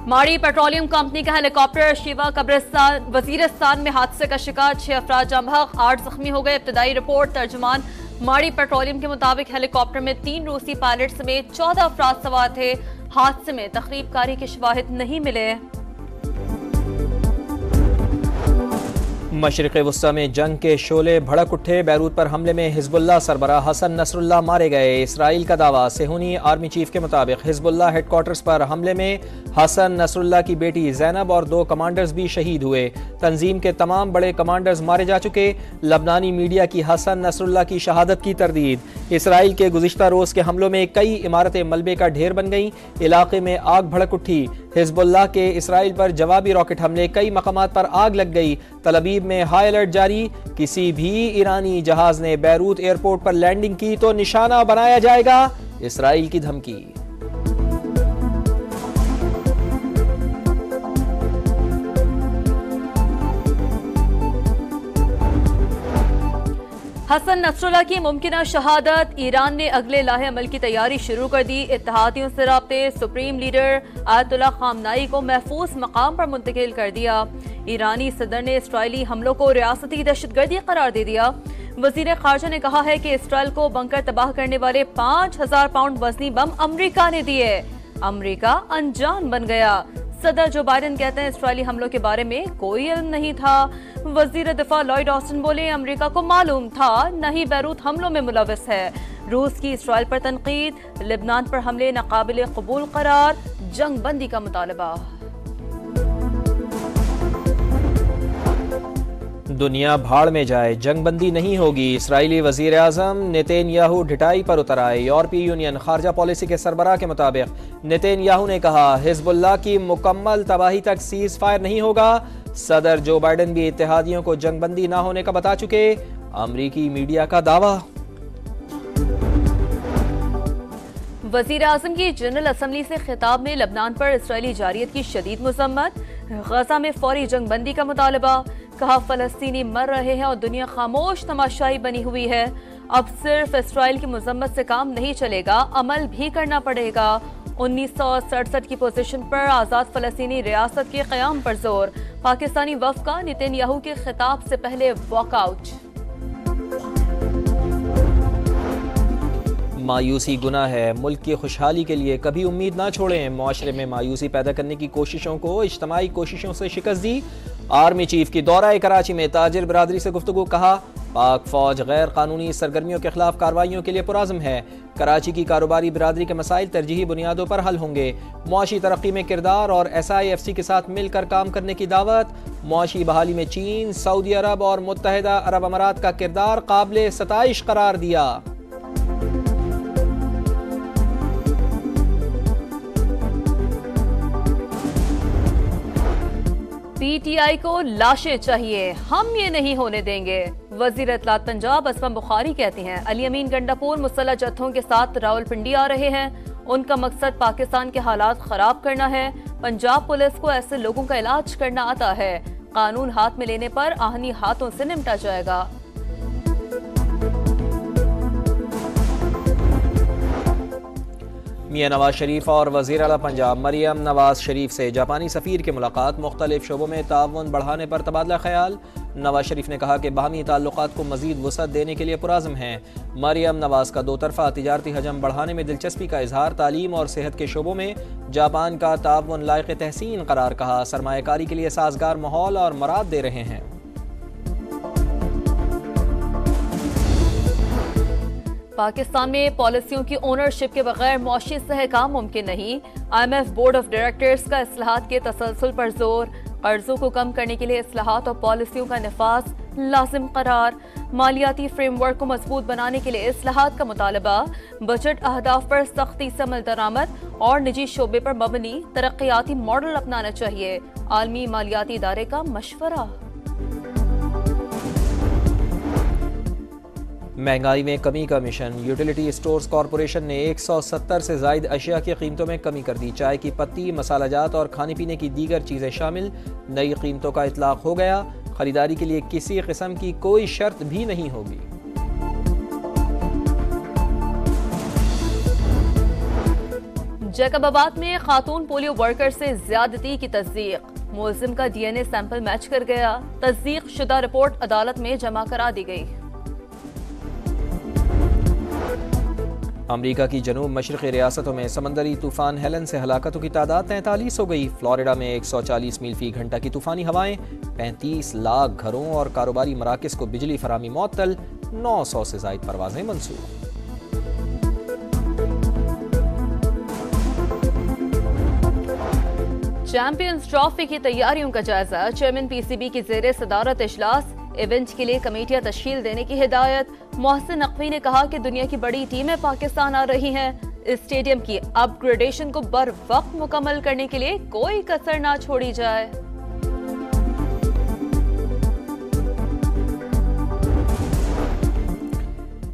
माड़ी petroleum company का helicopter Shiva कब्रिस्तान वजीरिस्तान में हादसे का शिकार 6 अफराद जाँ बहक, 8 जख्मी हो गए। इब्तदाई रिपोर्ट तर्जुमान माड़ी पेट्रोलियम के मुताबिक हेलीकॉप्टर में 3 रूसी पायलट समेत 14 अफराद सवार थे। हादसे में तखरीबकारी के शवाहिद नहीं मिले। मशरिक़ वुस्ता में जंग के शोले भड़क उठे। बैरूत पर हमले में हिजबुल्लाह सरबराह हसन नसरुल्लाह मारे गए। इसराइल का दावा। सेहूनी आर्मी चीफ के मुताबिक हिजबुल्लाह हेडक्वार्टर्स पर हमले में हसन नसरुल्लाह की बेटी जैनब और 2 कमांडर्स भी शहीद हुए। तंजीम के तमाम बड़े कमांडर्स मारे जा चुके। लबनानी मीडिया की हसन नसरुल्लाह की शहादत की तरदीद। इसराइल के गुज़िश्ता रोज़ के हमलों में कई इमारतें मलबे का ढेर बन गईं। इलाके में आग भड़क उठी। हिजबुल्लाह के इसराइल पर जवाबी रॉकेट हमले, कई मकामात पर आग लग गई। तलबीब में हाई अलर्ट जारी। किसी भी ईरानी जहाज ने बैरूत एयरपोर्ट पर लैंडिंग की तो निशाना बनाया जाएगा। इसराइल की धमकी। हसन नसरुल्लाह की मुमकिना शहादत। ईरान ने अगले लाहे अमल की तैयारी शुरू कर दी। इत्तेहादियों से राब्ते। सुप्रीम लीडर आयतुल्लाह खामनाई को महफूज मकाम पर मुंतकिल कर दिया। ईरानी सदर ने इसराइली हमलों को रियासती दहशतगर्दी करार दे दिया। वजीर खारजा ने कहा है कि इसराइल को बंकर तबाह करने वाले 5000 पाउंड वजनी बम अमरीका ने दिए। अमरीका अनजान बन गया। सदर जो बाइडेन कहते हैं इसराइली हमलों के बारे में कोई इल्म नहीं था। वजीर दिफा लॉयड ऑस्टिन बोले अमरीका को मालूम था, नहीं बैरूत हमलों में मुलविस है। रूस की इसराइल पर तनकीद। लेबनान पर हमले नाकाबिले कबूल करार। जंग बंदी का मुतालबा। दुनिया भाड़ में जाए, जंग बंदी नहीं होगी। इसराइली वजीर आजम नेतन्याहू ढिठाई पर उतर आए। यूरोपीय यूनियन खारजा पॉलिसी के सरबराह के मुताबिक नेतन्याहू ने कहा हिजबुल्लाह की मुकम्मल तबाही तक सीज फायर नहीं होगा। सदर जो बाइडेन भी इत्तेहादियों को जंग बंदी ना होने का बता चुके। अमरीकी मीडिया का दावा। वजीर आजम की जनरल असम्बली से खिताब में लबनान पर इसराइली जारियत की शदीद मुजम्मत। गजा में फौरी जंग बंदी का मुतालबा। कहा फलस्तीनी मर रहे हैं और दुनिया खामोश तमाशाई बनी हुई है। अब सिर्फ इसराइल की मुजम्मत से काम नहीं चलेगा, अमल भी करना पड़ेगा। 1967 की पोजीशन पर आजाद फलस्तीनी रियासत के क़याम पर जोर। पाकिस्तानी वफ़द का नेतन्याहू के खिताब से पहले वॉकआउट। मायूसी गुनाह है। मुल्क की खुशहाली के लिए कभी उम्मीद ना छोड़ें। मुआशरे में मायूसी पैदा करने की कोशिशों को इज्तमाई कोशिशों से शिकस्त दी। आर्मी चीफ की दौरा कराची में ताजिर बरादरी से गुफ्तगू। कहा पाक फौज गैर कानूनी सरगर्मियों के खिलाफ कार्रवाइयों के लिए पुराज़म है। कराची की कारोबारी बिरादरी के मसाइल तरजीही बुनियादों पर हल होंगे। मुआशी तरक्की में किरदार और SIFC के साथ मिलकर काम करने की दावत। मुआशी बहाली में चीन, सऊदी अरब और मुत्तहिदा अरब अमारात का किरदार काबिल सताइश करार दिया। PTI को लाशें चाहिए, हम ये नहीं होने देंगे। वजीर इत्तलात पंजाब असमा बुखारी कहती हैं अली अमीन गंडापुर मुसल्लह जत्थों के साथ रावलपिंडी आ रहे हैं। उनका मकसद पाकिस्तान के हालात खराब करना है। पंजाब पुलिस को ऐसे लोगों का इलाज करना आता है। कानून हाथ में लेने पर आहनी हाथों से निपटा जाएगा। मियां नवाज शरीफ और वज़ीर आला पंजाब मरियम नवाज शरीफ से जापानी सफ़ीर की मुलाकात। मुख्तलिफ शोबों में ताउन बढ़ाने पर तबादला ख्याल। नवाज शरीफ ने कहा कि बाहमी ताल्लुकात को मज़ीद वसअत देने के लिए पुराज़म हैं। मरियम नवाज का 2 तरफ़ा तिजारती हजम बढ़ाने में दिलचस्पी का इजहार। तालीम और सेहत के शोबों में जापान का ताउन लायक़ तहसीन करार। कहा सरमायाकारी के लिए साजगार माहौल और मराद दे रहे हैं। पाकिस्तान में पॉलिसियों की ओनरशिप के बगैर मुआशी इस्तेहकाम मुमकिन नहीं। IMF बोर्ड ऑफ डायरेक्टर्स का इस्लाहात के तसलसल पर जोर। कर्जों को कम करने के लिए इस्लाहात और पॉलिसियों का निफाज लाजिम करार। मालियाती फ्रेमवर्क को मजबूत बनाने के लिए इस्लाहात का मुतालबा। बजट अहदाफ पर सख्ती से अमल दरामद और निजी शोबे पर मबनी तरक्याती मॉडल अपनाना चाहिए। आलमी मालियाती इदारे का मशवरा। महंगाई में कमी का मिशन। यूटिलिटी स्टोर्स कॉरपोरेशन ने 170 से ज़ायद अशिया की कीमतों में कमी कर दी। चाय की पत्ती, मसालाजात और खाने पीने की दीगर चीज़ें शामिल। नई कीमतों का इतलाक हो गया। खरीदारी के लिए किसी किस्म की कोई शर्त भी नहीं होगी। जैकबाबाद में खातून पोलियो वर्कर से ज्यादती की तस्दीक, मुलजिम का DNA सैंपल मैच कर गया। तस्दीक शुदा रिपोर्ट अदालत में जमा करा दी गई। अमरीका की जनूब मशरक़ी रियासतों में समंदरी तूफान हेलन से हलाकतों की तादाद 43 हो गई। फ्लोरिडा में 140 मील फी घंटा की तूफानी हवाएं, 35 लाख घरों और कारोबारी मराकज़ को बिजली फराहमी मुअत्तल, 900 से ज़ायद परवाजें मंसूख। चैंपियंस ट्रॉफी की तैयारियों का जायजा, चेयरमैन PCB की जेर सदारत इजलास। इवेंट के लिए कमेटियां तश्कील देने की हिदायत। मोहसिन नकवी ने कहा कि दुनिया की बड़ी टीमें पाकिस्तान आ रही हैं। इस स्टेडियम की अपग्रेडेशन को बर वक्त मुकम्मल करने के लिए कोई कसर ना छोड़ी जाए।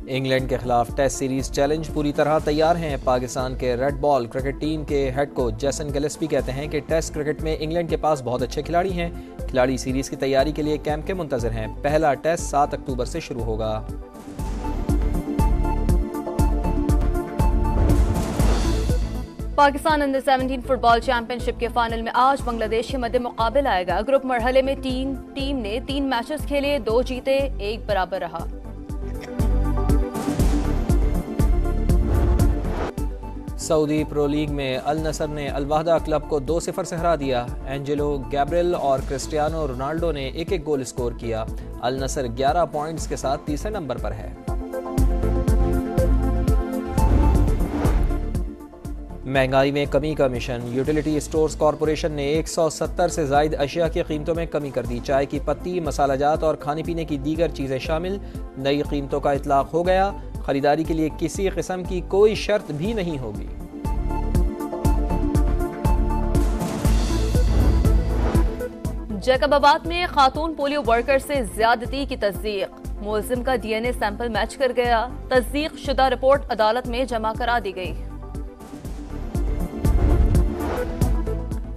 इंग्लैंड के खिलाफ टेस्ट सीरीज चैलेंज पूरी तरह तैयार हैं। पाकिस्तान के रेड बॉल क्रिकेट टीम के हेड कोच जेसन गिलेस्पी कहते हैं कि टेस्ट क्रिकेट में इंग्लैंड के पास बहुत अच्छे खिलाड़ी हैं। खिलाड़ी सीरीज की तैयारी के लिए कैंप के मुंतजर हैं। पहला टेस्ट 7 अक्टूबर से शुरू होगा। पाकिस्तान अंडर 17 फुटबॉल चैंपियनशिप के फाइनल में आज बांग्लादेश के मध्य मुकाबला आएगा। ग्रुप मरहले में टीम ने 3 मैचेस खेले, 2 जीते, 1 बराबर रहा। सऊदी प्रो लीग में अल नसर ने अल वहदा क्लब को 2-0 से हरा दिया। एंजेलो गैब्रियल और क्रिस्टियानो रोनाल्डो ने एक गोल स्कोर किया। अल नसर 11 पॉइंट्स के साथ तीसरे नंबर पर है। महंगाई में कमी का मिशन, यूटिलिटी स्टोर्स कॉरपोरेशन ने 170 से जायद अशिया की कीमतों में कमी कर दी। चाय की पत्ती, मसालाजात और खाने पीने की दीगर चीजें शामिल। नई कीमतों का इतलाक हो गया। खरीदारी के लिए किसी किस्म की कोई शर्त भी नहीं होगी। जैकबाबाद में खातून पोलियो वर्कर से ज्यादती की तस्दीक, मुलजिम का DNA सैंपल मैच कर गया। तस्दीक शुदा रिपोर्ट अदालत में जमा करा दी गई।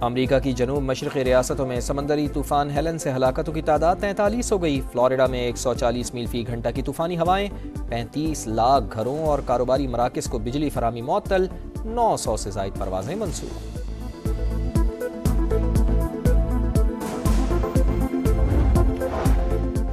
अमरीका की जनूब मशरक़ी रियासतों में समंदरी तूफान हेलन से हलाकतों की तादाद 43 हो गई। फ्लोरिडा में 140 मील फी घंटा की तूफानी हवाएं, 35 लाख घरों और कारोबारी मराकज़ को बिजली फराहमी मुअत्तल, 900 से ज़ायद परवाजें मंसूख।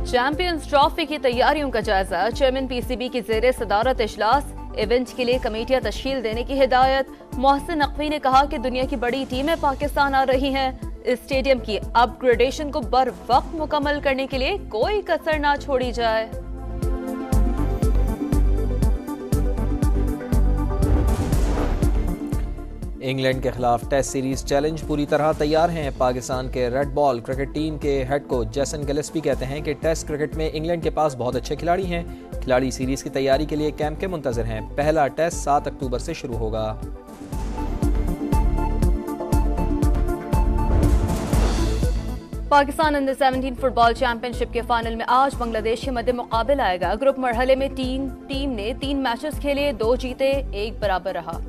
चैंपियंस ट्रॉफी की तैयारियों का जायजा, चेयरमैन PCB की जेर सदारत इजलास। इवेंट के लिए कमेटियां तश्कील देने की हिदायत। मोहसिन नकवी ने कहा कि दुनिया की बड़ी टीमें पाकिस्तान आ रही हैं। इस स्टेडियम की अपग्रेडेशन को बर वक्त मुकम्मल करने के लिए कोई कसर ना छोड़ी जाए। इंग्लैंड के खिलाफ टेस्ट सीरीज चैलेंज पूरी तरह तैयार हैं। पाकिस्तान के रेड बॉल क्रिकेट टीम के हेड कोच जेसन गिलेस्पी कहते हैं कि टेस्ट क्रिकेट में इंग्लैंड के पास बहुत अच्छे खिलाड़ी हैं। खिलाड़ी सीरीज की तैयारी के लिए कैंप के मुंतजर हैं। पहला टेस्ट 7 अक्टूबर से शुरू होगा। पाकिस्तान अंडर 17 फुटबॉल चैंपियनशिप के फाइनल में आज बांग्लादेश के मध्य मुकाबला आएगा। ग्रुप मरहले में टीम ने 3 मैचेस खेले, 2 जीते, 1 बराबर रहा।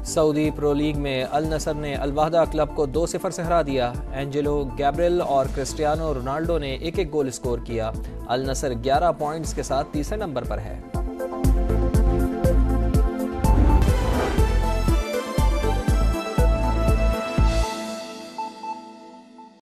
सऊदी प्रो लीग में अल नसर ने अल वहदा क्लब को 2-0 से हरा दिया। एंजेलो गैब्रियल और क्रिस्टियानो रोनाल्डो ने एक गोल स्कोर किया। अल नसर 11 पॉइंट्स के साथ तीसरे नंबर पर है।